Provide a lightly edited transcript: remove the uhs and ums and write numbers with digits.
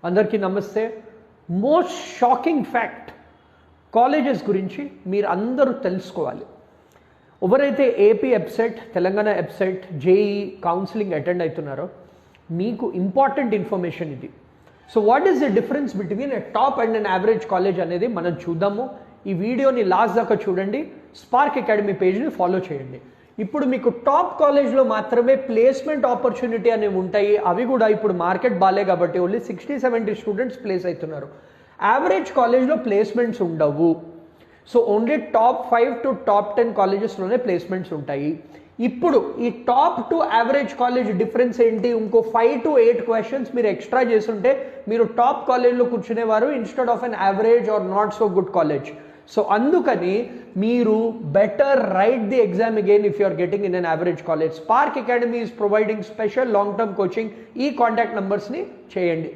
అందరికీ నమస్తే. Most shocking fact, colleges గురించి మీరు అందరూ తెలుసుకోవాలి. ఎవరైతే A P ECET, Telangana ECET, J E counselling attend అవుతున్నారో మీకు ఇంపార్టెంట్ ఇన్ఫర్మేషన్ ఇది. So what is the difference between a top and an average college అనేది మనం చూద్దాము. ఈ వీడియోని లాస్ట్ దాకా చూడండి. స్పార్క్ అకాడమీ పేజ్ని ఫాలో చేయండి. ఇప్పుడు మీకు టాప్ కాలేజ్లో మాత్రమే ప్లేస్మెంట్ ఆపర్చునిటీ అనేవి ఉంటాయి. అవి కూడా ఇప్పుడు మార్కెట్ బాలే కాబట్టి ఓన్లీ 60-70 స్టూడెంట్స్ ప్లేస్ అవుతున్నారు. యావరేజ్ కాలేజ్లో ప్లేస్మెంట్స్ ఉండవు. So only top 5 to top 10 కాలేజెస్లోనే ప్లేస్మెంట్స్ ఉంటాయి. ఇప్పుడు ఈ top to average college difference ఏంటి? ఇంకో 5 to 8 క్వశ్చన్స్ మీరు ఎక్స్ట్రా చేస్తుంటే మీరు టాప్ కాలేజ్లో కూర్చునేవారు instead of an average or not so good college. So అందుకని మీరు better write the exam again if you are getting in an average college. Spark academy is providing special long term coaching. ఈ contact నంబర్స్ని చేయండి.